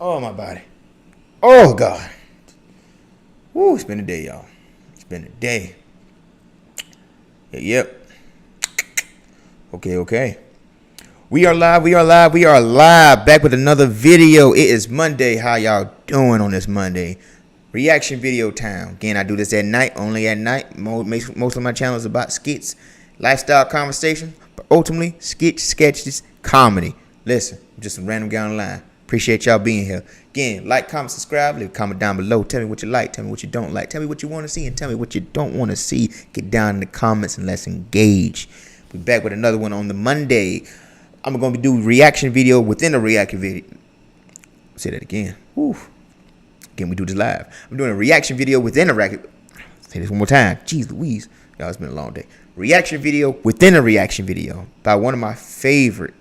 Oh, my body. Oh, God. Woo, it's been a day, y'all. It's been a day. Yep. Okay. We are live. Back with another video. It is Monday. How y'all doing on this Monday? Reaction video time. Again, I do this at night, only at night. Most of my channel is about skits, lifestyle conversation, but ultimately sketches, comedy. Listen, just some random guy online. Appreciate y'all being here. Again, like, comment, subscribe, leave a comment down below. Tell me what you like, tell me what you don't like, tell me what you want to see, and tell me what you don't want to see. Get down in the comments and let's engage. We're back with another one on the Monday. I'm going to do reaction video within a reaction video. Say that again. Woo. Again, we do this live. I'm doing a reaction video within a reaction. Say this one more time. Jeez Louise. Y'all, it's been a long day. Reaction video within a reaction video by one of my favorite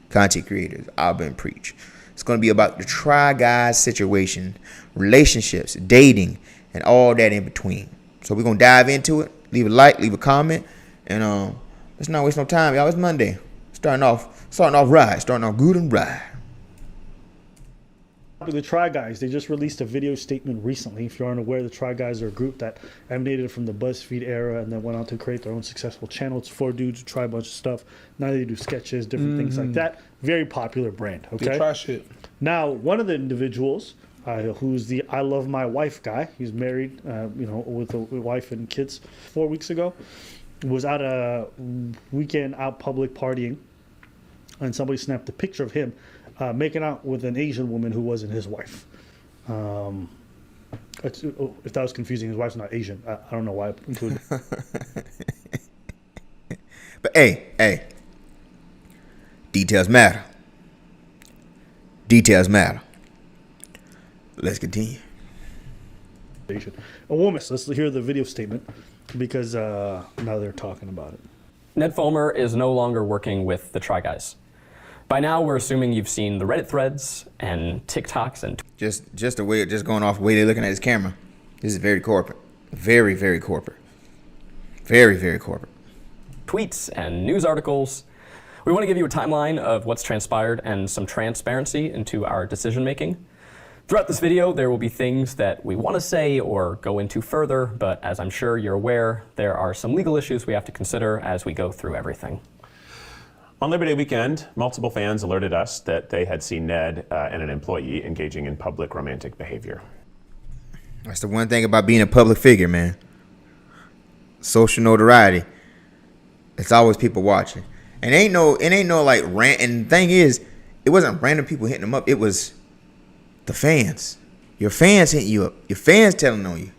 content creators, Alba and Preach. It's going to be about the Try Guys situation, relationships, dating, and all that in between. So we're going to dive into it. Leave a like, leave a comment, and let's not waste no time, y'all. It's Monday. Starting off right. Starting off good and right. The Try Guys, they just released a video statement recently. If you aren't aware, the Try Guys are a group that emanated from the BuzzFeed era and then went on to create their own successful channel. It's 4 dudes who try a bunch of stuff. Now they do sketches, different things like that. Very popular brand. Okay. They try shit. Now, one of the individuals, who's the I Love My Wife guy, he's married, with a wife and kids. 4 weeks ago, was at a weekend out public partying, and somebody snapped a picture of him making out with an Asian woman who wasn't his wife. If that was confusing, his wife's not Asian. I don't know why I included But hey, details matter. Let's continue. Asian. A woman. So let's hear the video statement because now they're talking about it. Ned Fulmer is no longer working with the Try Guys. By now, we're assuming you've seen the Reddit threads and TikToks and just the way, just going off the way they're looking at his camera. This is very corporate, very corporate, very corporate. tweets and news articles. We want to give you a timeline of what's transpired and some transparency into our decision making. Throughout this video, there will be things that we want to say or go into further, but as I'm sure you're aware, there are some legal issues we have to consider as we go through everything. On Labor Day weekend, multiple fans alerted us that they had seen Ned and an employee engaging in public romantic behavior. That's the one thing about being a public figure, man. Social notoriety. It's always people watching. And it ain't no like rant. And the thing is, it wasn't random people hitting them up. It was the fans. Your fans hitting you up. Your fans telling on you.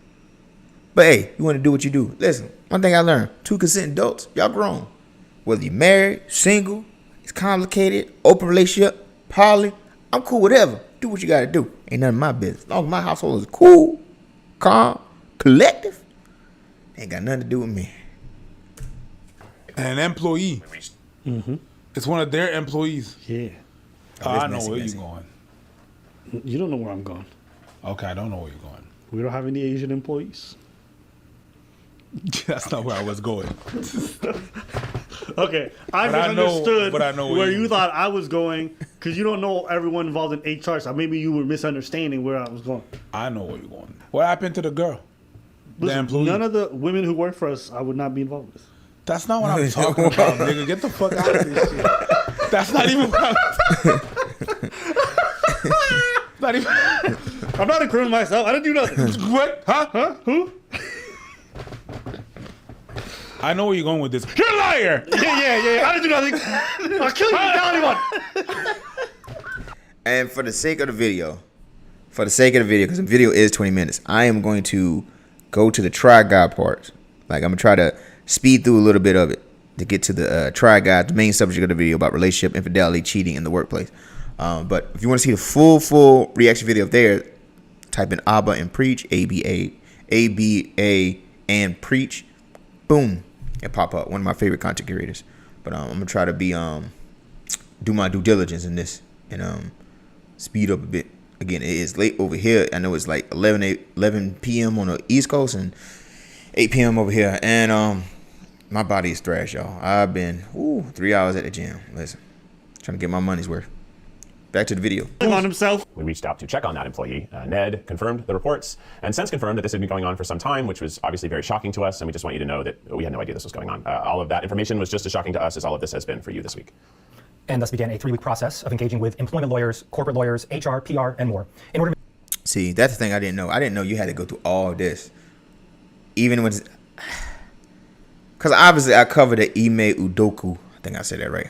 But hey, you want to do what you do. Listen, one thing I learned. 2 consenting adults. Y'all grown. Whether you're married, single, it's complicated, open relationship, poly, I'm cool, whatever. Do what you gotta do. Ain't none of my business. As long as my household is cool, calm, collective, ain't got nothing to do with me. An employee. It's one of their employees. Yeah. I know where you're going. You don't know where I'm going. Okay, I don't know where you're going. We don't have any Asian employees. That's not where I was going. Okay, I misunderstood but I know where you thought I was going because you don't know everyone involved in HR. So maybe you were misunderstanding where I was going. I know where you're going. What happened to the girl? The Listen, employee? none of the women who work for us, I would not be involved with. That's not what I'm talking about, nigga. Get the fuck out of this shit. That's not even what not even. I'm not incriminating myself. I didn't do nothing. What? Huh? Who? I know where you're going with this. You're a liar! Yeah. I didn't do nothing. I'll kill you. Tell anyone. And for the sake of the video, because the video is 20 minutes, I am going to go to the Try Guy part. Like, I'm going to try to speed through a little bit of it to get to the Try Guy, the main subject of the video about relationship, infidelity, cheating in the workplace. But if you want to see the full reaction video there, type in Abba and Preach, ABA and Preach. Boom. It pop up. One of my favorite content creators. But I'm going to try to be do my due diligence in this and speed up a bit. Again, it is late over here. I know it's like 11 p.m. on the East Coast and 8 p.m. over here. And my body is thrash, y'all. I've been 3 hours at the gym. Listen, trying to get my money's worth. back to the video. On himself. We reached out to check on that employee. Ned confirmed the reports and since confirmed that this had been going on for some time, which was obviously very shocking to us. And we just want you to know that we had no idea this was going on. All of that information was just as shocking to us as all of this has been for you this week. And thus began a 3-week process of engaging with employment lawyers, corporate lawyers, HR, PR, and more in order to See, that's the thing I didn't know. I didn't know you had to go through all of this. Even when, because obviously I covered the Ime Udoka, I think I said that right,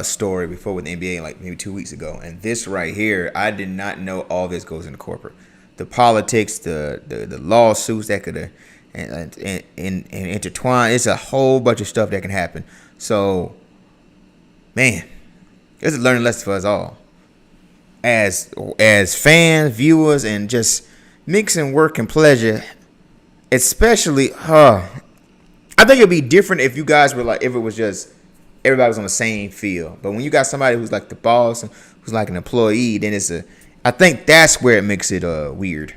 story before with the NBA like maybe 2 weeks ago. And this right here, I did not know all this goes into corporate. The politics, the lawsuits that could and intertwine. It's a whole bunch of stuff that can happen. So, man, it's a learning lesson for us all. As fans, viewers, and just mixing work and pleasure, especially, I think it'd be different if you guys were like, if it was just everybody was on the same field. But when you got somebody who's like the boss and who's like an employee, then I think that's where it makes it weird.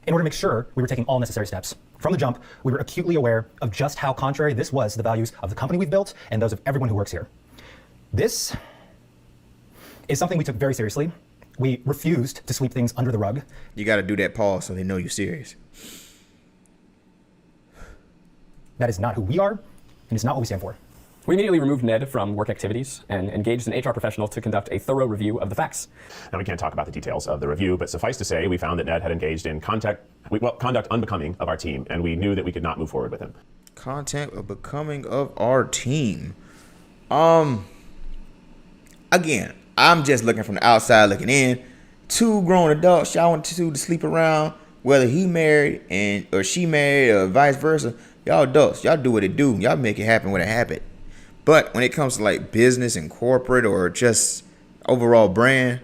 in order to make sure we were taking all necessary steps. From the jump, we were acutely aware of just how contrary this was to the values of the company we've built and those of everyone who works here. This is something we took very seriously. We refused to sweep things under the rug. You got to do that pause so they know you're serious. That is not who we are, and it's not what we stand for. We immediately removed Ned from work activities and engaged an HR professional to conduct a thorough review of the facts. Now, we can't talk about the details of the review, but suffice to say, we found that Ned had engaged in conduct unbecoming of our team, and we knew that we could not move forward with him. Content unbecoming of our team. Again, I'm just looking from the outside looking in. Two grown adults, y'all want to sleep around, whether he married or she married or vice versa. Y'all adults, y'all do what it do. Y'all make it happen when it happen. But when it comes to like business and corporate or just overall brand,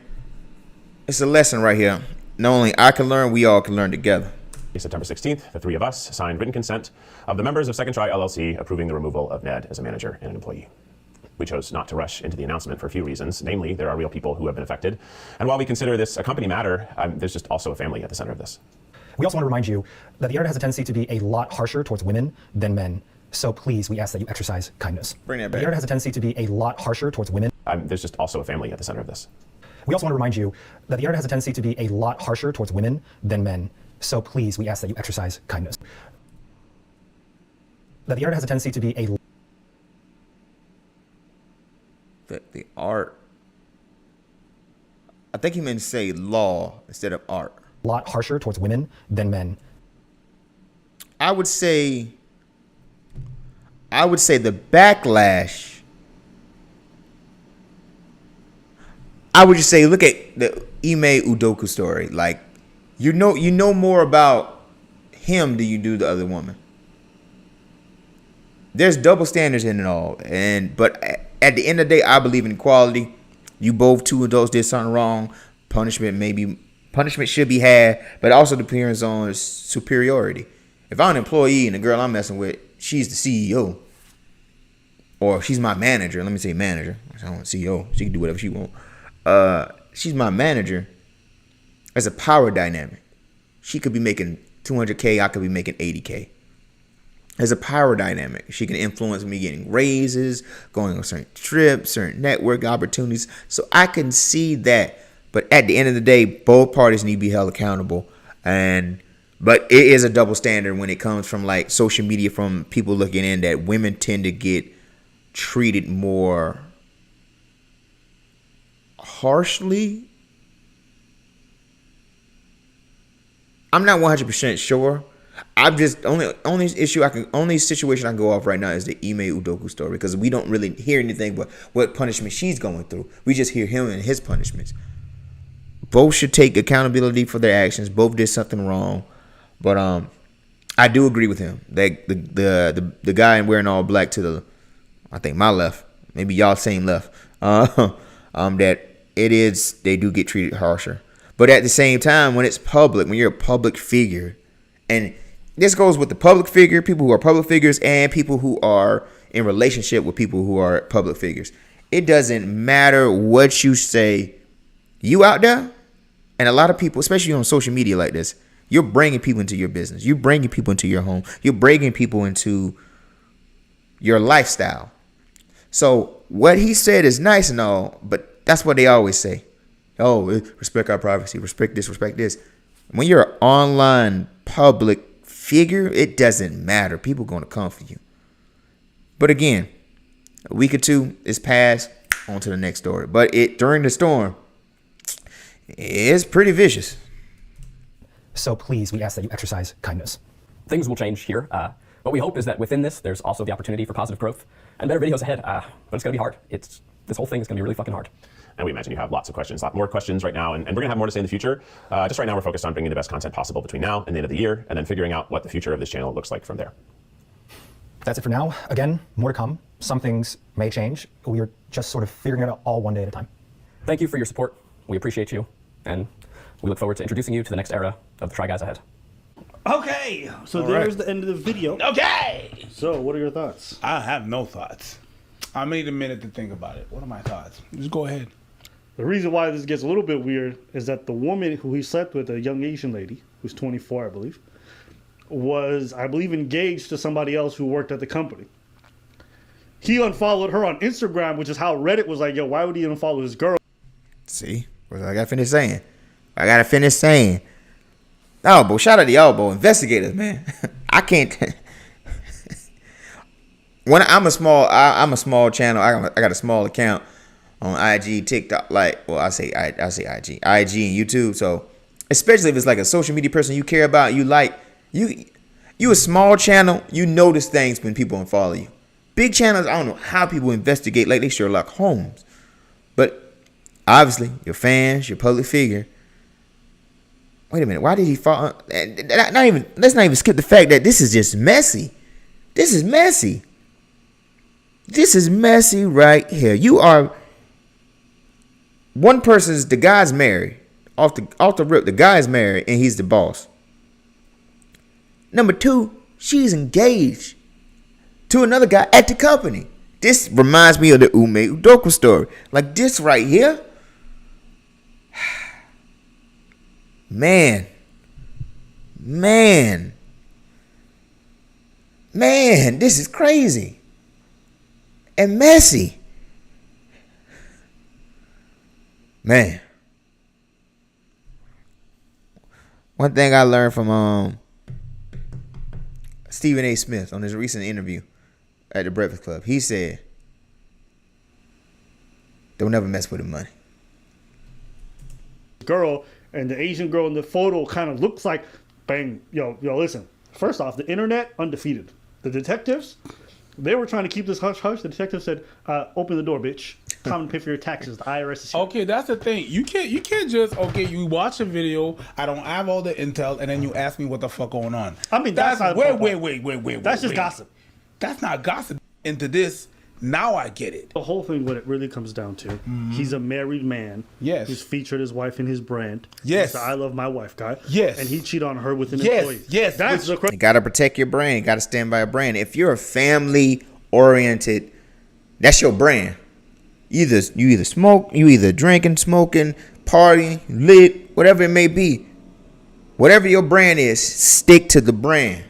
it's a lesson right here. Not only I can learn, we all can learn together. September 16th, the three of us signed written consent of the members of Second Try LLC approving the removal of Ned as a manager and an employee. We chose not to rush into the announcement for a few reasons. Namely, there are real people who have been affected. And while we consider this a company matter, there's just also a family at the center of this. We also want to remind you that the internet has a tendency to be a lot harsher towards women than men. So please, we ask that you exercise kindness. Bring that The back. internet has a tendency to be a lot harsher towards women. There's just also a family at the center of this. We also want to remind you that the internet has a tendency to be a lot harsher towards women than men. So please, we ask that you exercise kindness. That the internet has a tendency to be a The art. I think he meant to say law instead of art. lot harsher towards women than men. I would say the backlash. I would just say, look at the Ime Udoka story. Like, you know more about him than you do the other woman. There's double standards in it all, but at the end of the day, I believe in equality. You both two adults did something wrong. Punishment should be had, but it also depends on superiority. If I'm an employee and the girl I'm messing with, she's the CEO, or she's my manager. Let me say manager. I don't want CEO. She can do whatever she wants. She's my manager. There's a power dynamic. She could be making 200K. I could be making 80K. There's a power dynamic. She can influence me getting raises, going on certain trips, certain network opportunities. So I can see that. But at the end of the day, both parties need to be held accountable. But it is a double standard when it comes from like social media, from people looking in, that women tend to get treated more harshly. I'm not 100% sure. I'm just only situation I can go off right now is the Ime Udoka story, because we don't really hear anything but what punishment she's going through. We just hear him and his punishments. Both should take accountability for their actions. Both did something wrong, but I do agree with him that the guy wearing all black to the, I think my left, maybe y'all same left, that they do get treated harsher. But at the same time, when it's public, when you're a public figure, and this goes with the public figure, people who are public figures, and people who are in relationship with people who are public figures. It doesn't matter what you say. You out there, and a lot of people, especially on social media like this, you're bringing people into your business. You're bringing people into your home. You're bringing people into your lifestyle. So what he said is nice and all, but that's what they always say. Oh, respect our privacy, respect this, respect this. When you're an online public figure, it doesn't matter. People going to come for you. But again, a week or two is passed, on to the next story. But during the storm, it's pretty vicious. So please, we ask that you exercise kindness. Things will change here. What we hope is that within this, there's also the opportunity for positive growth and better videos ahead. But it's going to be hard. This whole thing is going to be really fucking hard. And we imagine you have lots of questions, a lot more questions right now, and we're going to have more to say in the future. Just right now, we're focused on bringing the best content possible between now and the end of the year, and then figuring out what the future of this channel looks like from there. That's it for now. Again, more to come. Some things may change. We are just sort of figuring it out all one day at a time. Thank you for your support. We appreciate you. And we look forward to introducing you to the next era of the Try Guys Ahead. Okay, so there's the end of the video. Okay. So, what are your thoughts? I have no thoughts. I'm gonna need a minute to think about it. What are my thoughts? Just go ahead. The reason why this gets a little bit weird is that the woman who he slept with, a young Asian lady, who's 24, I believe, was, I believe, engaged to somebody else who worked at the company. He unfollowed her on Instagram, which is how Reddit was like, yo, why would he unfollow this girl? See, what I gotta finish saying. Elbow, shout out to Elbow investigators, man. I can't. When I'm a small channel. I got a small account on IG, TikTok, I say IG and YouTube. So especially if it's like a social media person you care about, you a small channel, you notice things when people unfollow you. Big channels, I don't know how people investigate like they Sherlock Holmes. But obviously, your fans, your public figure. Wait a minute, why did he fall? Let's not even skip the fact that this is just messy. This is messy. This is messy right here. You are one person's, the guy's married. Off the rip, the guy's married and he's the boss. Number two, she's engaged to another guy at the company. This reminds me of the Ume Udoka story. Like this right here. Man, this is crazy and messy. Man, one thing I learned from Stephen A. Smith on his recent interview at the Breakfast Club, he said, "Don't ever mess with the money." Girl, and the Asian girl in the photo kind of looks like, bang, yo, listen. First off, the internet, undefeated. The detectives, they were trying to keep this hush-hush. The detective said, open the door, bitch. Come and pay for your taxes. The IRS is here. Okay, that's the thing. You can't just, you watch a video, I don't have all the intel, and then you ask me what the fuck going on. I mean, that's not wait. That's just gossip. That's not gossip. Into this, now I get it. The whole thing, what it really comes down to, he's a married man. Yes. He's featured his wife in his brand. Yes. He's the I love my wife guy. Yes. And he cheated on her with an Yes. employee. Yes. That's the You gotta protect your brand. You gotta stand by a brand. If you're a family oriented, that's your brand. You either smoke, you either drinking, smoking, partying, lit, whatever it may be. Whatever your brand is, stick to the brand.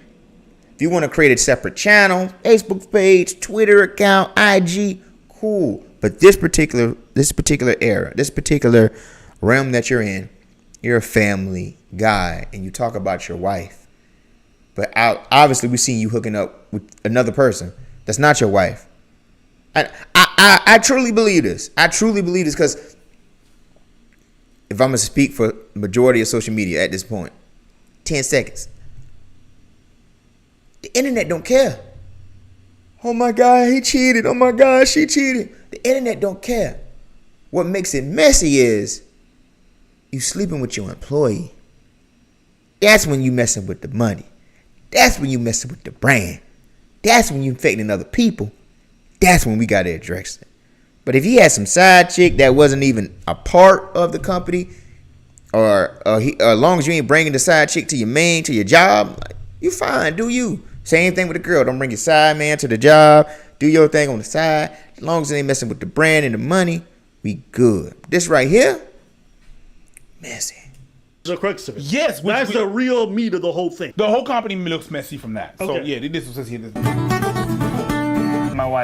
If you want to create a separate channel, Facebook page, Twitter account, IG, cool. But this particular era, this particular realm that you're in, you're a family guy and you talk about your wife. But obviously we seen you hooking up with another person that's not your wife. I truly believe this. I truly believe this because if I'm going to speak for majority of social media at this point, 10 seconds. The internet don't care. Oh my God, he cheated. Oh my God, she cheated. The internet don't care. What makes it messy is you sleeping with your employee. That's when you messing with the money. That's when you messing with the brand. That's when you infecting other people. That's when we got to address it. But if he had some side chick that wasn't even a part of the company, or as long as you ain't bringing the side chick to your job, you fine, do you. Same thing with the girl. Don't bring your side man to the job. Do your thing on the side. As long as they ain't messing with the brand and the money, we good. This right here, messy. The crux of it. Yes, that's the real meat of the whole thing. The whole company looks messy from that. Okay. So yeah, this was here. My wife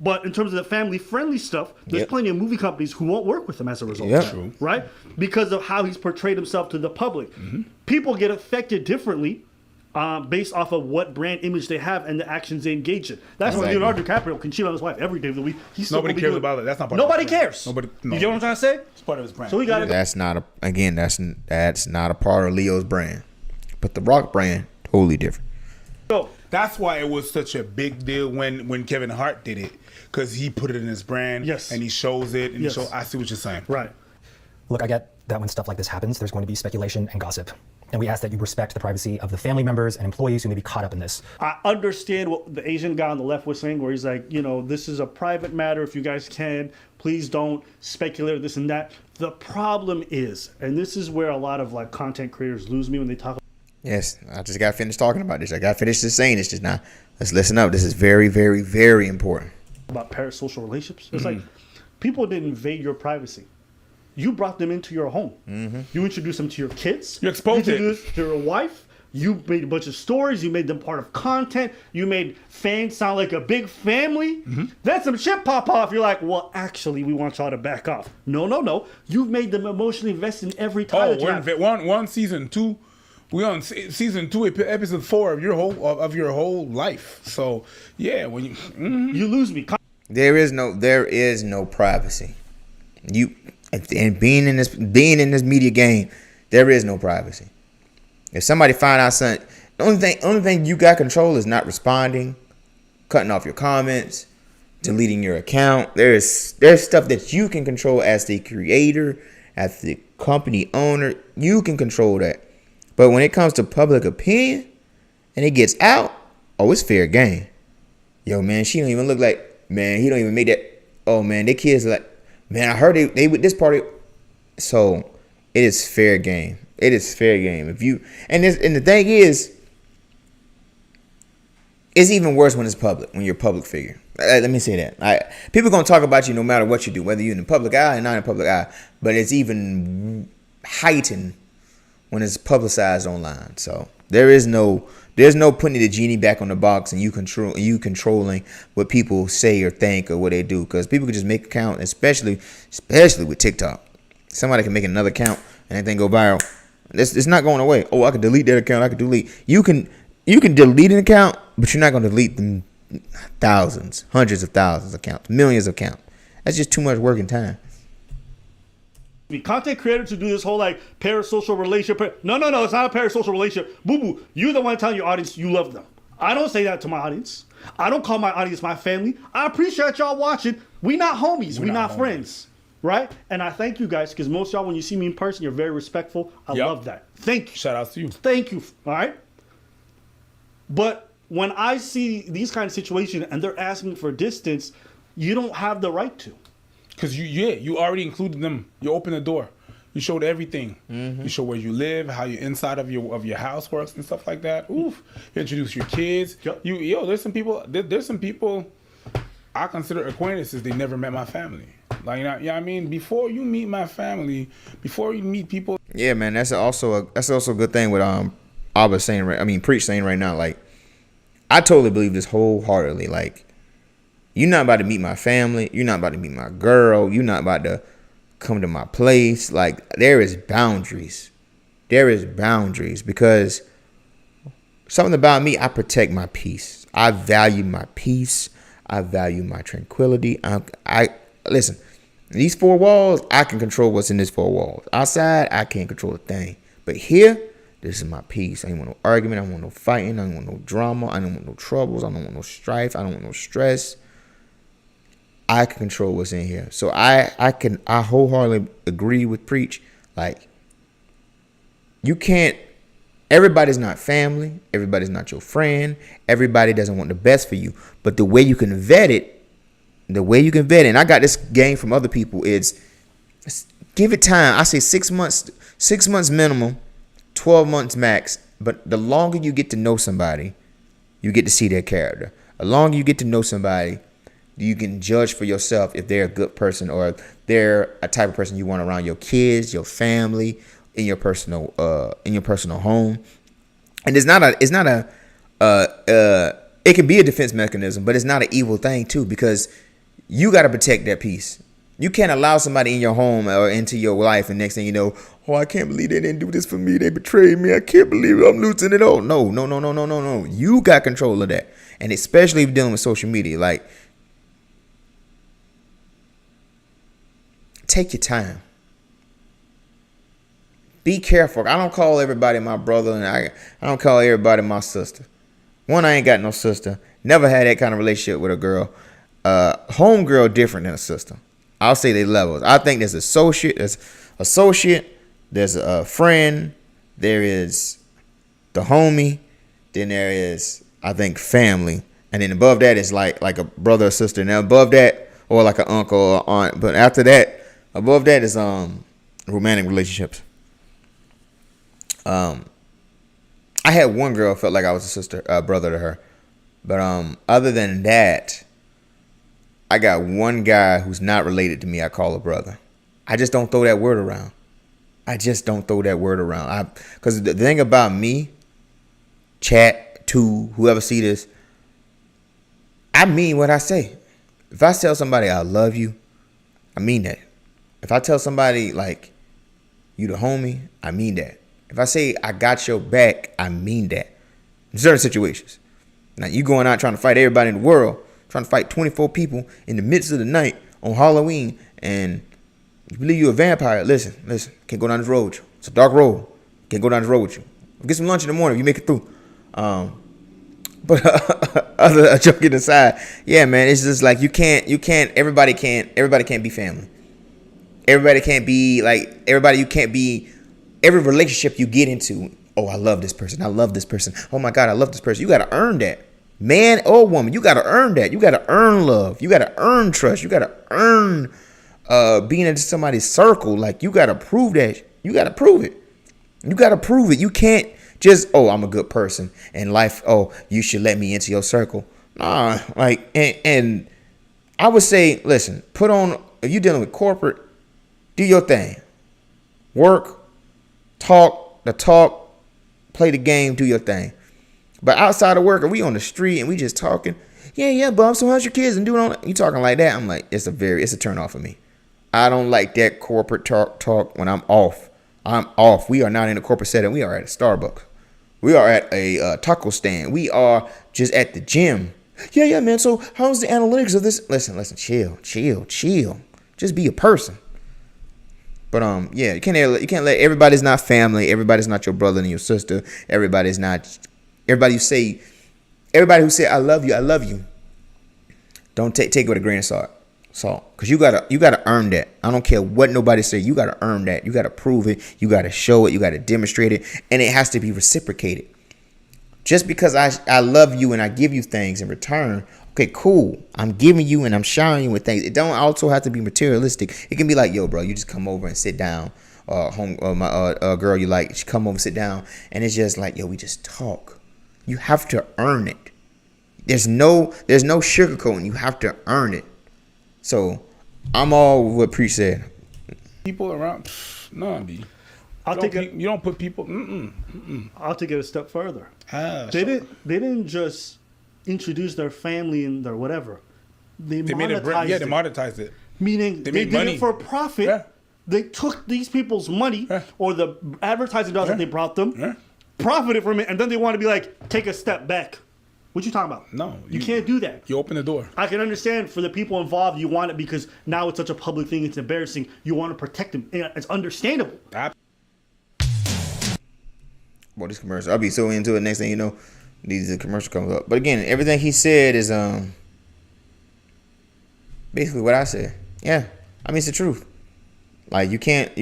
But in terms of the family-friendly stuff, there's plenty of movie companies who won't work with him as a result. Yep. True. Right? Because of how he's portrayed himself to the public. People get affected differently based off of what brand image they have and the actions they engage in. That's why Leonardo DiCaprio can cheat on his wife every day of the week. Nobody cares about it. That's not part Nobody of his brand. cares. Nobody. No. You get what I'm trying to say? It's part of his brand. So we got to. That's not that's not a part of Leo's brand. But the Rock brand, totally different. So That's why it was such a big deal when Kevin Hart did it, because he put it in his brand. Yes. And he shows it. And Yes. so I see what you're saying. right. Look, I get that when stuff like this happens, there's going to be speculation and gossip. And we ask that you respect the privacy of the family members and employees who may be caught up in this. I understand what the Asian guy on the left was saying, where he's like, this is a private matter. If you guys can, please don't speculate this and that. The problem is, and this is where a lot of like content creators lose me when they talk Yes, I just got finished talking about this. I got finished just saying this just now. Let's listen up. This is very, very, very important. about parasocial relationships. It's like people didn't invade your privacy. You brought them into your home. You introduced them to your kids. You exposed it. introduced to your wife. You made a bunch of stories. You made them part of content. You made fans sound like a big family. Then some shit pop off. You're like, well, actually, we want y'all to back off. No. You've made them emotionally invested in every time. Oh, we're one season 2. We on season 2, episode 4 of your whole life. So yeah, when you You lose me. There is no privacy. And being in this media game, there is no privacy. If somebody find out something, the only thing you got control is not responding, cutting off your comments, deleting your account. There's stuff that you can control as the creator, as the company owner. You can control that. But when it comes to public opinion and it gets out, it's fair game. Yo, man, she don't even look like, man, he don't even make that. Oh, man, their kids are like, man, I heard they with this party. So it is fair game. It is fair game. And the thing is, it's even worse when it's public, when you're a public figure. Let me say that. People gonna talk about you no matter what you do, whether you're in the public eye or not in the public eye. But it's even heightened when it's publicized online. So there's no putting the genie back on the box and you controlling what people say or think or what they do, because people can just make an account, especially with TikTok. Somebody can make another account and that thing go viral. It's not going away. Oh, I can delete that account. I can delete. You can delete an account, but you're not going to delete them thousands, hundreds of thousands of accounts, millions of accounts. That's just too much work and time. Content creators who do this whole like parasocial relationship. No, it's not a parasocial relationship. Boo. You're the one telling your audience you love them. I don't say that to my audience. I don't call my audience my family. I appreciate y'all watching. We not homies. We not friends. Right? And I thank you guys, because most of y'all, when you see me in person, you're very respectful. I love that. Thank you. shout out to you. Thank you. All right? But when I see these kind of situations and they're asking for distance, you don't have the right to. Because you already included them. You opened the door. You showed everything. You show where you live, how your inside of your house works and stuff like that. Oof. You introduce your kids. Yep. There's some people I consider acquaintances. They never met my family. Like, I mean, before you meet my family, before you meet people. Yeah, man, that's also a good thing with Abba saying Preach saying right now. Like, I totally believe this wholeheartedly. Like, you're not about to meet my family. You're not about to meet my girl. You're not about to come to my place. Like, there is boundaries. There is boundaries, because something about me, I protect my peace. I value my peace. I value my tranquility. I listen. These 4 walls, I can control what's in these 4 walls. Outside, I can't control a thing. But here, this is my peace. I don't want no argument. I don't want no fighting. I don't want no drama. I don't want no troubles. I don't want no strife. I don't want no stress. I can control what's in here. So I wholeheartedly agree with Preach. Like, you can't, everybody's not family. Everybody's not your friend. Everybody doesn't want the best for you. But the way you can vet it, and I got this game from other people, is give it time. I say 6 months minimum, 12 months max. But the longer you get to know somebody, you get to see their character. The longer you get to know somebody, you can judge for yourself if they're a good person or they're a type of person you want around your kids, your family, in your personal home. And it can be a defense mechanism, but it's not an evil thing too, because you got to protect that peace. You can't allow somebody in your home or into your life, and next thing you know, oh, I can't believe they didn't do this for me. They betrayed me. I can't believe I'm losing it all. No, no, no, no, no, no, no. You got control of that. And especially if you're dealing with social media, like, take your time. Be careful. I don't call everybody my brother, and I don't call everybody my sister. One, I ain't got no sister. Never had that kind of relationship with a girl. Homegirl different than a sister. I'll say they levels. I think there's associate, there's a friend, there is the homie, then there is, I think, family, and then above that is like a brother or sister. Now above that, or like an uncle or aunt. But after that, above that is romantic relationships. I had one girl felt like I was a sister, brother to her, but other than that, I got one guy who's not related to me. I call a brother. I just don't throw that word around. Because the thing about me, chat to whoever see this, I mean what I say. If I tell somebody I love you, I mean that. If I tell somebody like you the homie, I mean that. If I say I got your back, I mean that. In certain situations. Now you going out trying to fight everybody in the world, trying to fight 24 people in the midst of the night on Halloween, and you believe you're a vampire. Listen, can't go down this road with you. It's a dark road. Can't go down this road with you. Get some lunch in the morning if you make it through. But other joking aside, yeah, man, it's just like everybody can't be family. Everybody can't be like everybody. You can't be every relationship you get into. Oh, I love this person. Oh my God, I love this person. You got to earn that. Man or woman, you got to earn that. You got to earn love. You got to earn trust. You got to earn being in somebody's circle. Like, you got to prove that. You got to prove it. You can't just, oh, I'm a good person in life. Oh, you should let me into your circle. Nah, like, and I would say, listen, if you're dealing with corporate, do your thing. Work, talk, play the game, do your thing. But outside of work, if we on the street and we just talking, yeah, bub, so how's your kids and doing all that? You talking like that? I'm like, it's a turn off for me. I don't like that corporate talk when I'm off. I'm off. We are not in a corporate setting. We are at a Starbucks. We are at a taco stand. We are just at the gym. Yeah, man. So how's the analytics of this? Listen, chill. Just be a person. But yeah, you can't let everybody's not family. Everybody's not your brother and your sister. Everybody who say I love you. Don't take it with a grain of salt. Because you gotta earn that. I don't care what nobody say. You gotta earn that. You gotta prove it. You gotta show it. You gotta demonstrate it, and it has to be reciprocated. Just because I love you and I give you things in return, okay, cool. I'm giving you and I'm showering you with things. It don't also have to be materialistic. It can be like, yo, bro, you just come over and sit down. My girl you like, she come over and sit down, and it's just like, yo, we just talk. You have to earn it. There's no sugarcoating. You have to earn it. So I'm all what Preach said. People around, no, B. You don't put people. I'll take it a step further. They didn't just introduce their family and their whatever. They monetized it. They monetized it. Meaning they did it for profit. Yeah. They took these people's money or the advertising dollars that they brought them, profited from it, and then they want to be like, take a step back. What you talking about? No. You can't do that. You open the door. I can understand for the people involved, you want it because now it's such a public thing, it's embarrassing. You want to protect them. It's understandable. Well, this commercial, I'll be so into it. Next thing you know, the commercial comes up. But again, everything he said is basically what I said. Yeah, I mean, it's the truth. Like, you can't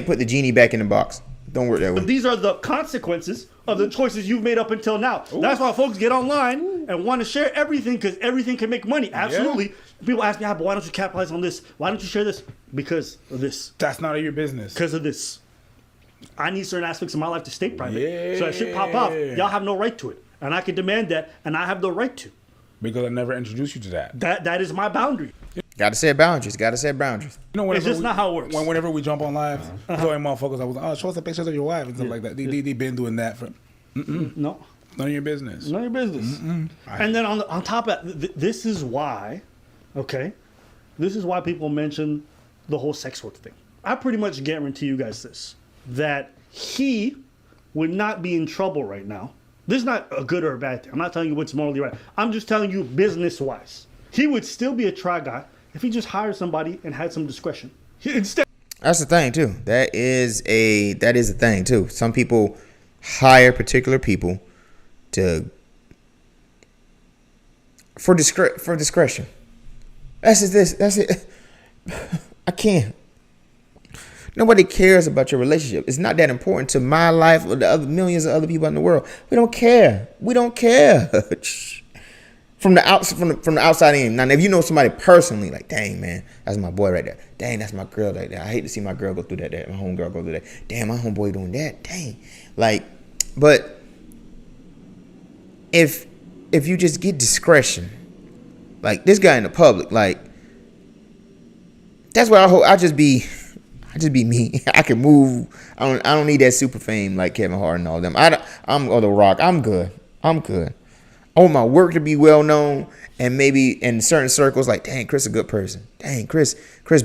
put the genie back in the box. Don't work that way. But these are the consequences of the choices you've made up until now. Ooh. That's why folks get online and want to share everything, because everything can make money. Absolutely. Yeah. People ask me, but why don't you capitalize on this? Why don't you share this? Because of this. That's not your business. Because of this. I need certain aspects of my life to stay private. Yeah. So that shit pop off. Y'all have no right to it. And I can demand that, and I have the right to. Because I never introduced you to that. That is my boundary. Gotta set boundaries. You know, it's just not how it works. Whenever we jump on live, showing motherfuckers, I was show us the pictures of your wife and stuff like that. They been doing that for. No. None of your business. And then on top of that, this is why, okay, This is why people mention the whole sex work thing. I pretty much guarantee you guys this, that he would not be in trouble right now. This is not a good or a bad thing. I'm not telling you what's morally right. I'm just telling you business-wise. He would still be a try guy if he just hired somebody and had some discretion. Instead, that's the thing too. That is a thing too. Some people hire particular people for discretion. That's it. I can't. Nobody cares about your relationship. It's not that important to my life or the other millions of other people in the world. We don't care. From the outside in. Now, if you know somebody personally, like, dang, man, that's my boy right there. Dang, that's my girl right there. I hate to see my girl go through that. My homegirl go through that. Damn, my homeboy doing that. Dang. Like, but if you just get discretion, like this guy in the public, like, that's what I hope. I just be me. I can move. I don't need that super fame like Kevin Hart and all them. I'm or The Rock. I'm good. I want my work to be well known, and maybe in certain circles, like, dang, Chris a good person. Dang, Chris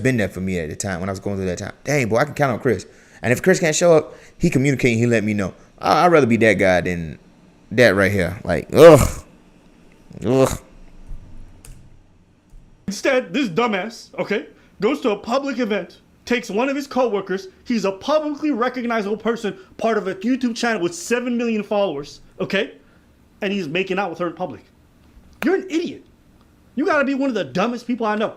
been there for me at the time when I was going through that time. Dang, boy, I can count on Chris. And if Chris can't show up, he communicate and he let me know. I'd rather be that guy than that right here. Like, ugh. Instead, this dumbass, okay, goes to a public event, takes one of his coworkers. He's a publicly recognizable person, part of a YouTube channel with 7 million followers, okay? And he's making out with her in public. You're an idiot. You gotta be one of the dumbest people I know.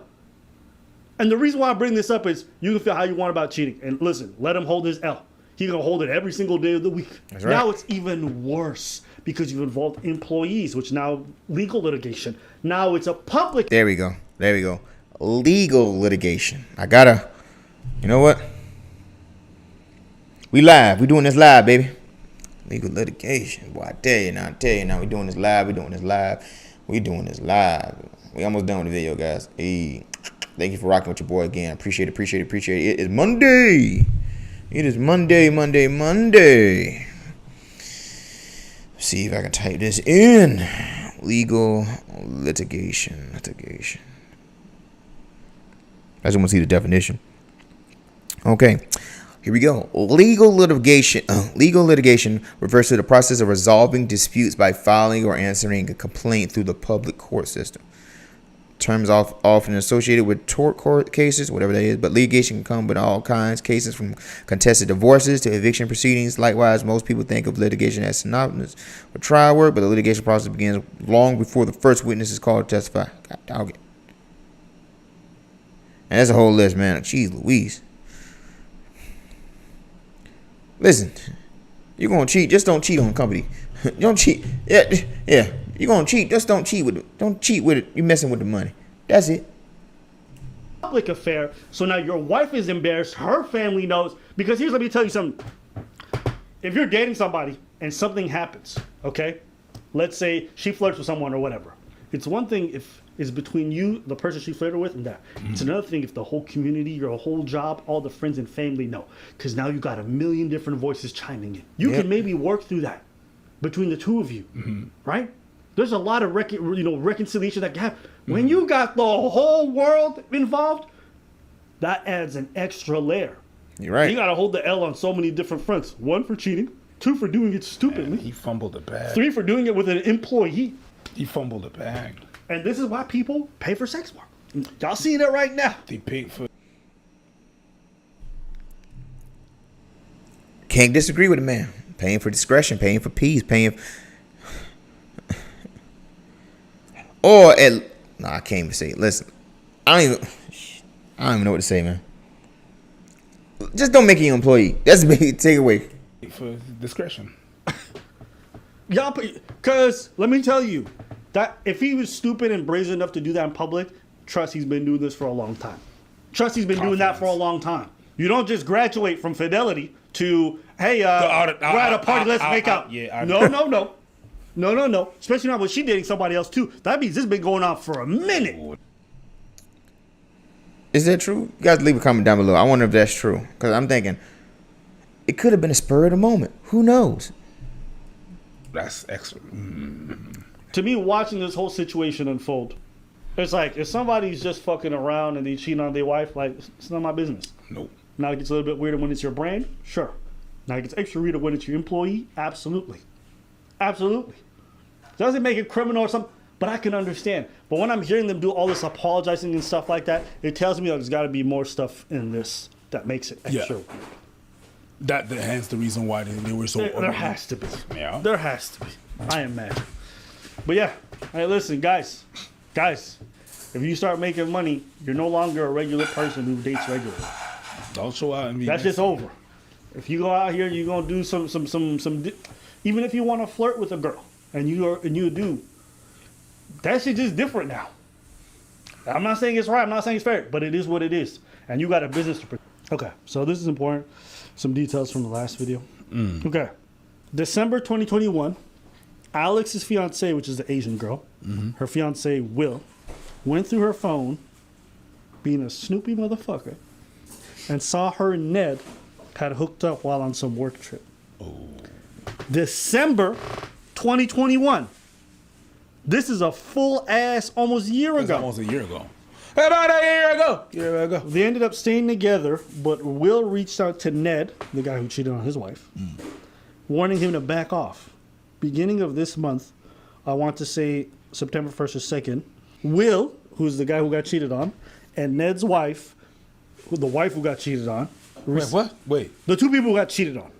And the reason why I bring this up is you can feel how you want about cheating. And listen, let him hold his L. He's gonna hold it every single day of the week. That's right. Now it's even worse because you've involved employees, which now legal litigation. Now it's a public. There we go. Legal litigation. You know what? We live. We doing this live, baby. Legal litigation. Boy, I tell you now. We doing this live. We almost done with the video, guys. Hey, thank you for rocking with your boy again. Appreciate it. It is Monday. Monday. See if I can type this in. Legal litigation. I just want to see the definition. Okay. Here we go. Legal litigation refers to the process of resolving disputes by filing or answering a complaint through the public court system. Terms often associated with tort court cases, whatever that is, but litigation can come with all kinds. Cases from contested divorces to eviction proceedings. Likewise, most people think of litigation as synonymous with trial work, but the litigation process begins long before the first witness is called to testify. God dog it. And that's a whole list, man. Jeez Louise. Listen, you're gonna cheat. Just don't cheat on the company. Don't cheat. Yeah. You're gonna cheat. Just don't cheat with it. Don't cheat with it. You're messing with the money. That's it. Public affair. So now your wife is embarrassed. Her family knows. Because let me tell you something. If you're dating somebody and something happens, okay? Let's say she flirts with someone or whatever. It's one thing if it's between you, the person she flirted with, and that. It's another thing if the whole community, your whole job, all the friends and family know. Because now you got a million different voices chiming in. You can maybe work through that between the two of you, right? There's a lot of reconciliation that can happen. When you got the whole world involved, that adds an extra layer. You're right. You got to hold the L on so many different fronts. 1 for cheating, 2 for doing it stupidly. Man, he fumbled the bag. 3 for doing it with an employee. He fumbled the bag. And this is why people pay for sex work. Y'all seeing it right now. They paid for. Can't disagree with a man. Paying for discretion, paying for peace, paying. I can't even say it. Listen, I don't even know what to say, man. Just don't make it your employee. That's a big takeaway. For discretion. Y'all, because let me tell you, that if he was stupid and brazen enough to do that in public, trust he's been doing this for a long time. Trust he's been doing that for a long time. You don't just graduate from fidelity to, hey, we're at a party, let's make out. No. Especially not when she dating somebody else too. That means this has been going on for a minute. Is that true? You guys leave a comment down below. I wonder if that's true. Because I'm thinking, it could have been a spur of the moment. Who knows? That's excellent. To me, watching this whole situation unfold, It's like if somebody's just fucking around and they cheating on their wife, like it's not my business. Nope. Now it gets a little bit weirder when it's your brand, sure. Now it gets extra weirder when it's your employee, absolutely, absolutely. Doesn't make it criminal or something, but I can understand. But when I'm hearing them do all this apologizing and stuff like that, it tells me like there's got to be more stuff in this that makes it extra. Yeah. That hence the reason why they were so. There has to be. Yeah. There has to be. I imagine. But yeah, hey, listen, guys, if you start making money, you're no longer a regular person who dates regularly. Don't show out and be. That's just over. If you go out here, you're gonna do some. Even if you want to flirt with a girl and you do, that shit just different now. I'm not saying it's right. I'm not saying it's fair, but it is what it is, and you got a business to. Okay, so this is important. Some details from the last video. Okay, December 2021. Alex's fiance, which is the Asian girl, her fiance Will, went through her phone, being a snoopy motherfucker, and saw her and Ned had hooked up while on some work trip. December 2021. This is a full ass almost year ago. Almost a year ago. About a year ago. They ended up staying together, but Will reached out to Ned, the guy who cheated on his wife, warning him to back off. Beginning of this month, I want to say September 1st or 2nd, Will, who's the guy who got cheated on, and Ned's wife, the wife who got cheated on. Wait, what? Wait. The two people who got cheated on.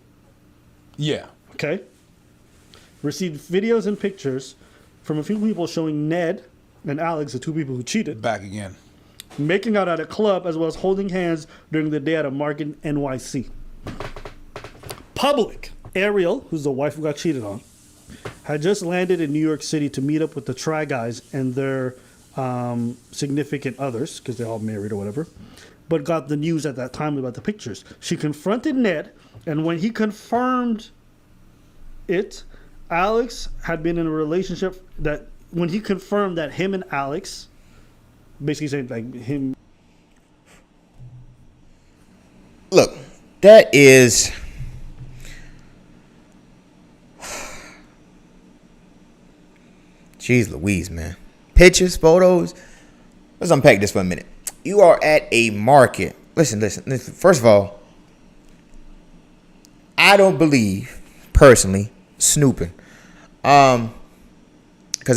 Yeah. Okay? Received videos and pictures from a few people showing Ned and Alex, the two people who cheated, Back again. making out at a club as well as holding hands during the day at a market in NYC. Public. Ariel, who's the wife who got cheated on, had just landed in New York City to meet up with the Try Guys and their significant others, because they're all married or whatever, but got the news at that time about the pictures. She confronted Ned, and when he confirmed it, Alex had been in a relationship that, when he confirmed that him and Alex, basically saying like him. Look, that is. Jeez Louise, man. Pictures, photos. Let's unpack this for a minute. You are at a market. Listen. First of all, I don't believe, personally, snooping. Because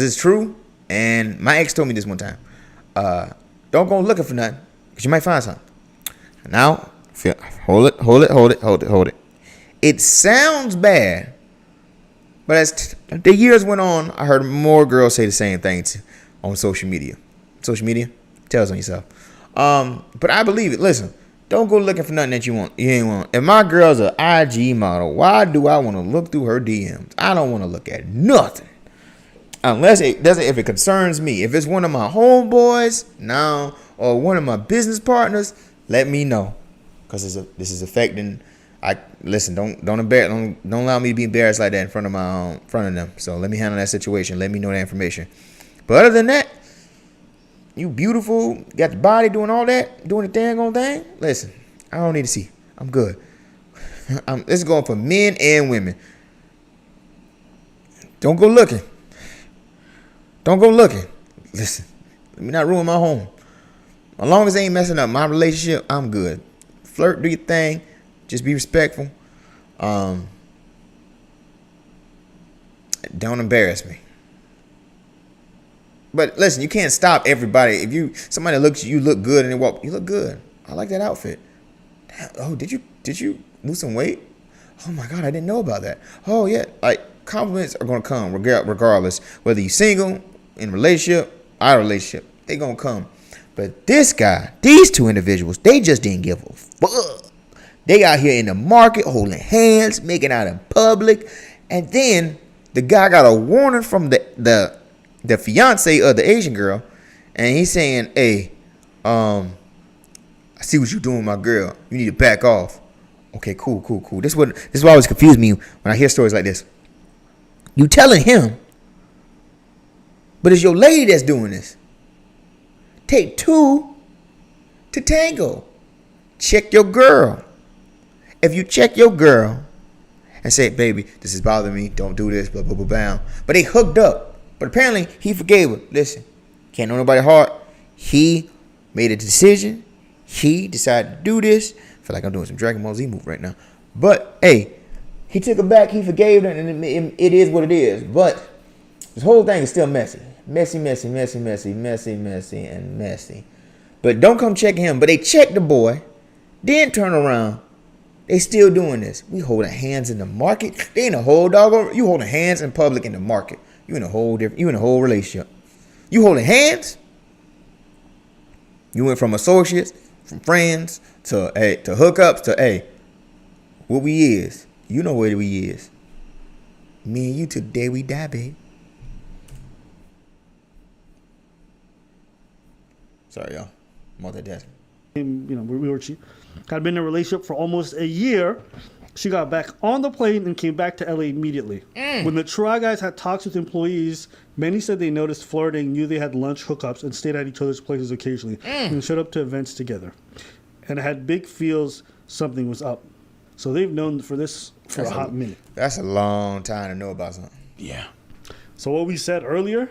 it's true. And my ex told me this one time. Don't go looking for nothing, because you might find something. Now, hold it. It sounds bad. But as the years went on, I heard more girls say the same thing on social media. Social media? Tells on yourself. But I believe it. Listen, don't go looking for nothing that you ain't want. If my girl's an IG model, why do I want to look through her DMs? I don't want to look at nothing. Unless if it concerns me. If it's one of my homeboys, no, or one of my business partners, let me know. Because this is affecting. Don't allow me to be embarrassed like that in front of them. So let me handle that situation. Let me know that information. But other than that, you beautiful, got the body doing all that, doing the dang on thing. Listen, I don't need to see. I'm good. This is going for men and women. Don't go looking. Listen, let me not ruin my home. As long as they ain't messing up my relationship, I'm good. Flirt, do your thing. Just be respectful. Don't embarrass me. But listen, you can't stop everybody. If somebody looks at you, look good, and they walk, you look good. I like that outfit. Oh, did you lose some weight? Oh my God, I didn't know about that. Oh yeah, like compliments are gonna come regardless, whether you single, in relationship, out of relationship, they gonna come. But these two individuals, they just didn't give a fuck. They out here in the market holding hands, making out in public, and then the guy got a warning from the fiance of the Asian girl, and he's saying, "Hey, I see what you're doing, my girl. You need to back off." Okay, cool. This is what always confused me when I hear stories like this. You telling him, but it's your lady that's doing this. Take two to tango. Check your girl. If you check your girl and say, "Baby, this is bothering me. Don't do this, blah, blah, blah, blah." But they hooked up. But apparently he forgave her. Listen, Can't know nobody heart. He made a decision. He decided to do this. I feel like I'm doing some Dragon Ball Z move right now. But, hey, he took it back. He forgave it, and it is what it is. But this whole thing is still messy. Messy, messy, messy, messy, messy, messy, and messy. But don't come check him. But they checked the boy. Then turn around. They still doing this. We holding hands in the market. They in a whole doggone. You holding hands in public in the market. You in a whole different. You in a whole relationship. You holding hands. You went from associates, from friends to hookups to what we is. You know what we is. Me and you till the day we die, babe. Sorry, y'all. Multitasking. We were had been in a relationship for almost a year. She got back on the plane and came back to LA immediately. When the Try Guys had talks with employees, many said they noticed flirting, knew they had lunch hookups, and stayed at each other's places occasionally, and showed up to events together. And had big feels something was up. So they've known for this for a hot minute. That's a long time to know about something. Yeah. So what we said earlier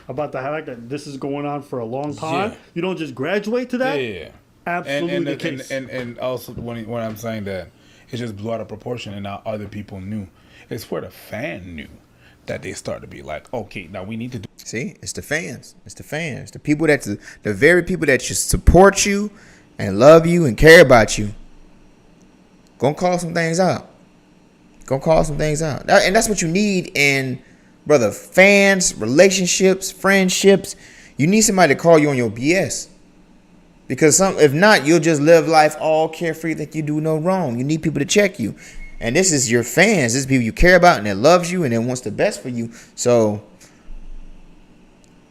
about the fact that this is going on for a long time, you don't just graduate to that. Yeah. Absolutely the case. And also when I'm saying that, it just blew out of proportion, and now other people knew. It's where the fan knew that they started to be like, okay, now we need to do. See, it's the fans. It's the fans. The people the very people that should support you and love you and care about you. Gonna call some things out. And that's what you need in, brother, fans, relationships, friendships. You need somebody to call you on your BS. Because if not, you'll just live life all carefree, that you do no wrong. You need people to check you. And this is your fans. This is people you care about and that loves you and that wants the best for you. So,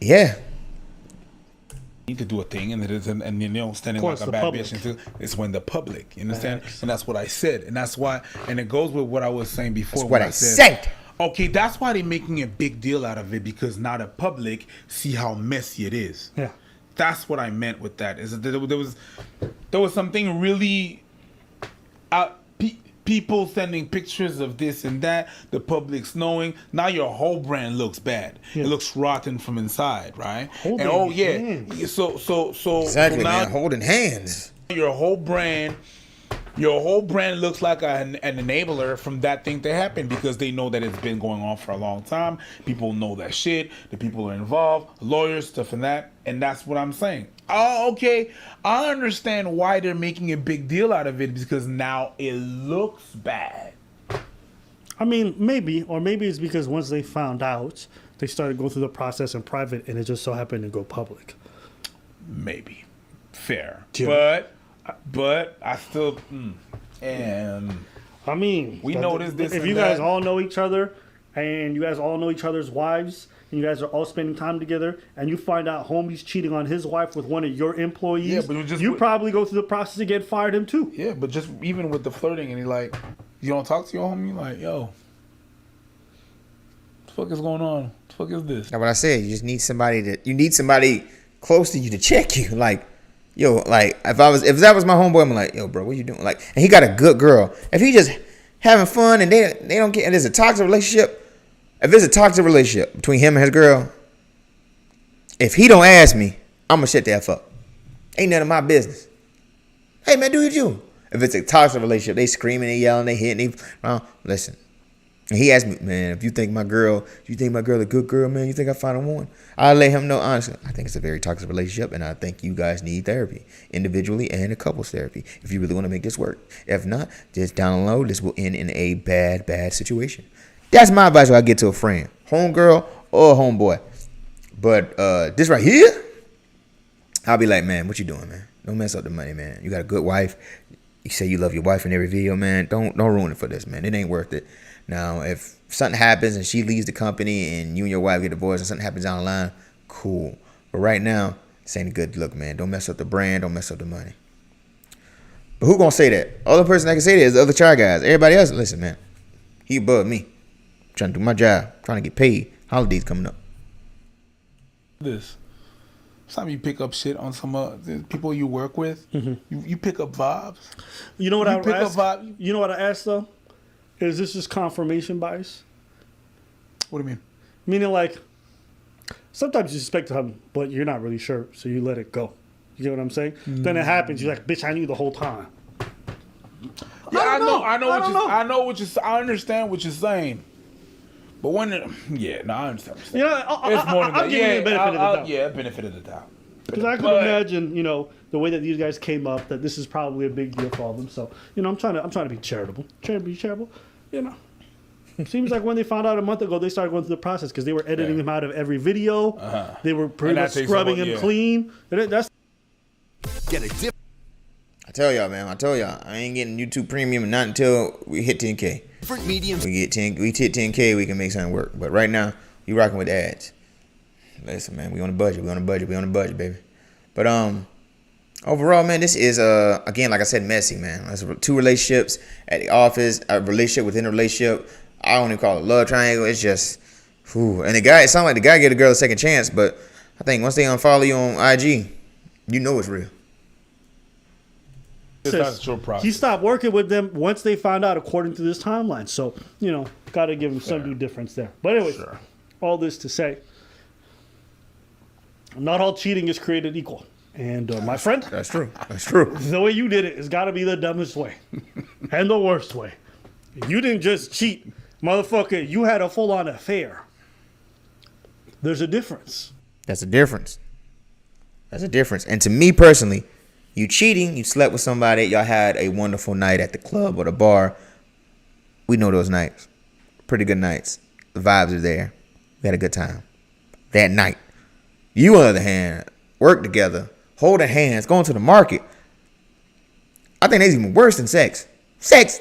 yeah. Need to do a thing, and standing like a bad bitch. It's when the public, you understand? And that's what I said. And that's why, and it goes with what I was saying before. That's what I said. Okay, that's why they're making a big deal out of it, because now the public see how messy it is. Yeah. That's what I meant with that. Is that there was something really people sending pictures of this and that, the public's knowing. Now your whole brand looks bad. Yeah. It looks rotten from inside, right? Holding hands. So exactly, now, man. Holding hands. Your whole brand looks like an enabler from that thing to happen, because they know that it's been going on for a long time. People know that shit. The people are involved, lawyers, stuff and that. And that's what I'm saying. Oh, okay. I understand why they're making a big deal out of it, because now it looks bad. I mean, maybe it's because once they found out, they started going through the process in private, and it just so happened to go public. Maybe. Fair. Yeah. But I still, and I mean, we noticed this. If you guys all know each other, and you guys all know each other's wives, and you guys are all spending time together, and you find out homie's cheating on his wife with one of your employees, you probably go through the process to get fired him too. Yeah, but just even with the flirting, and he like, you don't talk to your homie, like, yo, what the fuck is going on? What the fuck is this? That's what I said. You just need somebody close to you to check you. Like, yo, like if that was my homeboy, I'm like, yo, bro, what you doing? Like, and he got a good girl. If he just having fun and they don't get, and there's a toxic relationship. If there's a toxic relationship between him and his girl, if he don't ask me, I'm gonna shut the F up. Ain't none of my business. Hey man, do what you do. If it's a toxic relationship, they screaming, they yelling, they hitting, listen. And he asked me, man, if you think my girl a good girl, man, you think I find a one? I let him know honestly, I think it's a very toxic relationship, and I think you guys need therapy, individually and a couples therapy, if you really want to make this work. If not, just down low, this will end in a bad situation. That's my advice when I get to a friend, homegirl or homeboy. But this right here, I'll be like, man, what you doing, man? Don't mess up the money, man. You got a good wife. You say you love your wife in every video, man. Don't ruin it for this, man. It ain't worth it. Now, if something happens and she leaves the company and you and your wife get divorced and something happens down the line, cool. But right now, this ain't a good look, man. Don't mess up the brand. Don't mess up the money. But who gonna say that? The only person that can say that is the other Try Guys. Everybody else, listen, man. He above me. Trying to do my job. Trying to get paid. Holidays coming up. This. Sometimes you pick up shit on some people you work with. Mm-hmm. You pick up vibes. You know what I ask? You know what I asked though? Is this just confirmation bias? What do you mean? Meaning like, sometimes you suspect something, but you're not really sure, so you let it go. You get what I'm saying? Then it happens. You're like, bitch, I knew the whole time. Yeah, I know. I understand what you're saying. But when, I understand. You know, I'll give you the benefit of the doubt. Yeah, benefit of the doubt. Because I can imagine, you know, the way that these guys came up, that this is probably a big deal for all of them. So, you know, I'm trying to be charitable. You know. Seems like when they found out a month ago, they started going through the process because they were editing him out of every video. They were pretty much scrubbing him clean. That's I tell y'all, man. I ain't getting YouTube Premium not until we hit 10K. Different mediums. We hit 10K, we can make something work. But right now, you rocking with the ads. Listen, man, we on a budget, baby. But overall, man, this is again, like I said, messy, man. That's 2 relationships at the office, a relationship within a relationship. I don't even call it love triangle. It's just, and the guy, it sounds like the guy gave the girl a second chance, but I think once they unfollow you on IG, you know it's real. He stopped working with them once they found out, according to this timeline. So, you know, got to give him some due difference there. But anyways, all this to say, not all cheating is created equal. And my friend, that's true. The way you did it has got to be the dumbest way and the worst way. You didn't just cheat, motherfucker. You had a full-on affair. There's a difference. That's a difference. And to me personally, you cheating, you slept with somebody, y'all had a wonderful night at the club or the bar. We know those nights. Pretty good nights. The vibes are there. We had a good time. That night. You, on the other hand, work together, holding hands, going to the market. I think that's even worse than sex. Sex.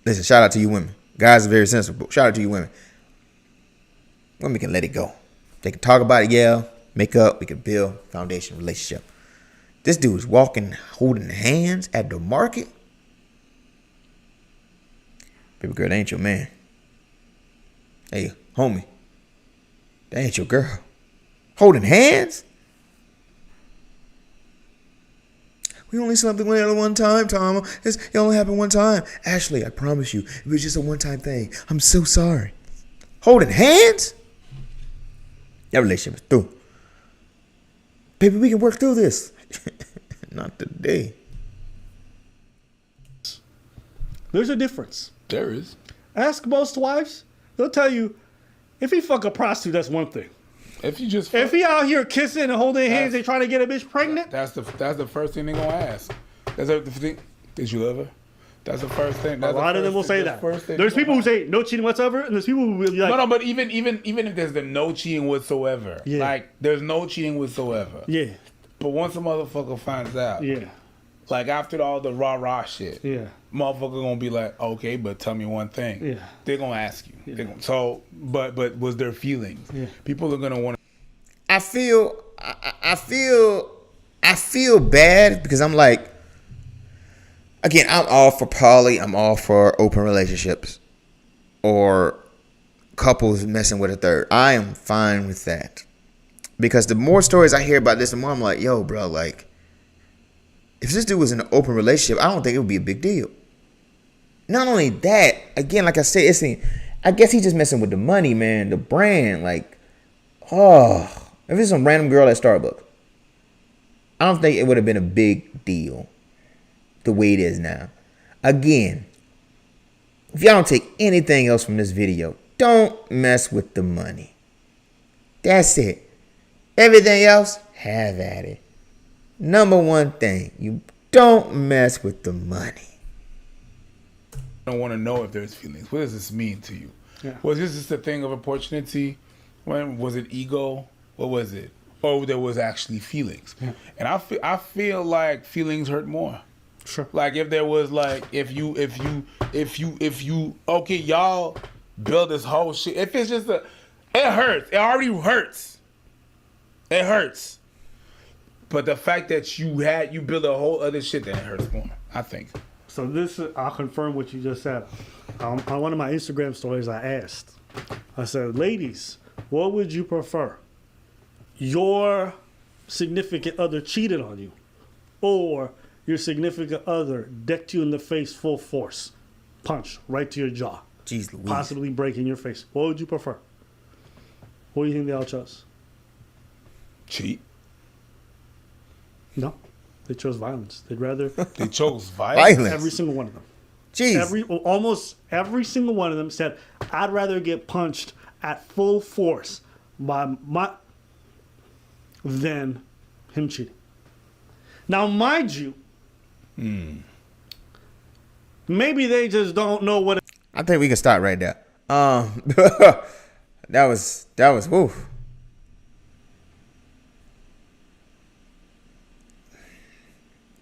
Listen, shout out to you women. Guys are very sensible. Shout out to you women. Women can let it go. They can talk about it, make up, we can build foundation relationship. This dude is walking, holding hands at the market. Baby girl, that ain't your man. Hey, homie, that ain't your girl. Holding hands? We only slept together one time, Tom. It only happened one time. Ashley, I promise you, it was just a one-time thing. I'm so sorry. Holding hands? That relationship is through. Baby, we can work through this. Not today. There's a difference. There is. Ask most wives. They'll tell you, if he fuck a prostitute, that's one thing. If he out here kissing and holding hands and trying to get a bitch pregnant, that's the first thing they're gonna ask. That's the thing. Did you love her? That's the first thing. A lot of them will say that. There's people who say no cheating whatsoever, and there's people who will be like, no. But even if there's the no cheating whatsoever, like there's no cheating whatsoever. Yeah. But once a motherfucker finds out, like after all the rah shit, motherfucker gonna be like, okay, but tell me one thing. Yeah. They're gonna ask you. Yeah. But was there feelings? Yeah. People are gonna want. I feel bad because I'm like, again, I'm all for poly. I'm all for open relationships or couples messing with a third. I am fine with that. Because the more stories I hear about this, the more I'm like, yo, bro, like, if this dude was in an open relationship, I don't think it would be a big deal. Not only that, again, like I said, I guess he's just messing with the money, man, the brand. Like, if it's some random girl at Starbucks, I don't think it would have been a big deal the way it is now. Again, if y'all don't take anything else from this video, don't mess with the money. That's it. Everything else, have at it. Number one thing, you don't mess with the money. I don't want to know if there's feelings. What does this mean to you? Yeah. Was this just a thing of opportunity? When was it ego? What was it? Or there was actually feelings? Yeah. And I feel like feelings hurt more. Sure. Like if there was like if you okay, y'all build this whole shit. If it's just it hurts. It already hurts. It hurts. But the fact that you build a whole other shit, that hurts more, I think. So I'll confirm what you just said. On one of my Instagram stories, I asked, I said, ladies, what would you prefer? Your significant other cheated on you, or your significant other decked you in the face full force, punch right to your jaw, Jeez Louise. possibly breaking your face? What would you prefer? What do you think they all chose? Cheat. No, they chose violence. They'd rather They chose violence. Violence. every single one of them. Jeez. Almost every single one of them said, "I'd rather get punched at full force by my than him cheating." Now, mind you, maybe they just don't know what. I think we can stop right there. That was woof.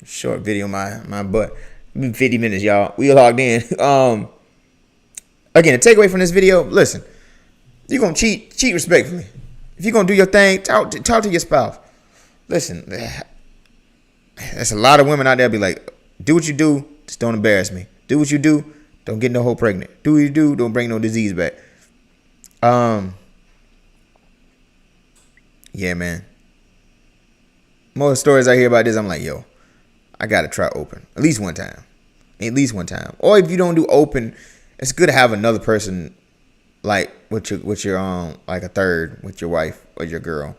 Short video, my butt. 50 minutes, y'all. We logged in. Again, the takeaway from this video, listen, you're gonna cheat respectfully. If you're gonna do your thing, talk to your spouse. Listen, there's a lot of women out there be like, do what you do, just don't embarrass me. Do what you do, don't get no hoe pregnant. Do what you do, don't bring no disease back. Yeah, man. Most stories I hear about this, I'm like, yo, I gotta try open at least one time. Or if you don't do open, it's good to have another person, like with your like a third, with your wife or your girl.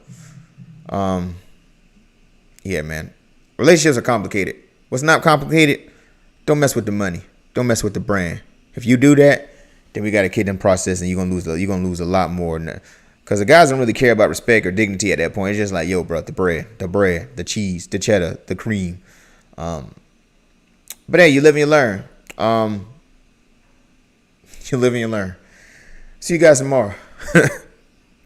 Yeah, man. Relationships are complicated. What's not complicated? Don't mess with the money. Don't mess with the brand. If you do that, then we got a kid in process, and you're gonna lose a lot more than that. Cause the guys don't really care about respect or dignity at that point. It's just like, yo, bro, the bread, the cheese, the cheddar, the cream. But hey, you live and you learn. You live and you learn. See you guys tomorrow.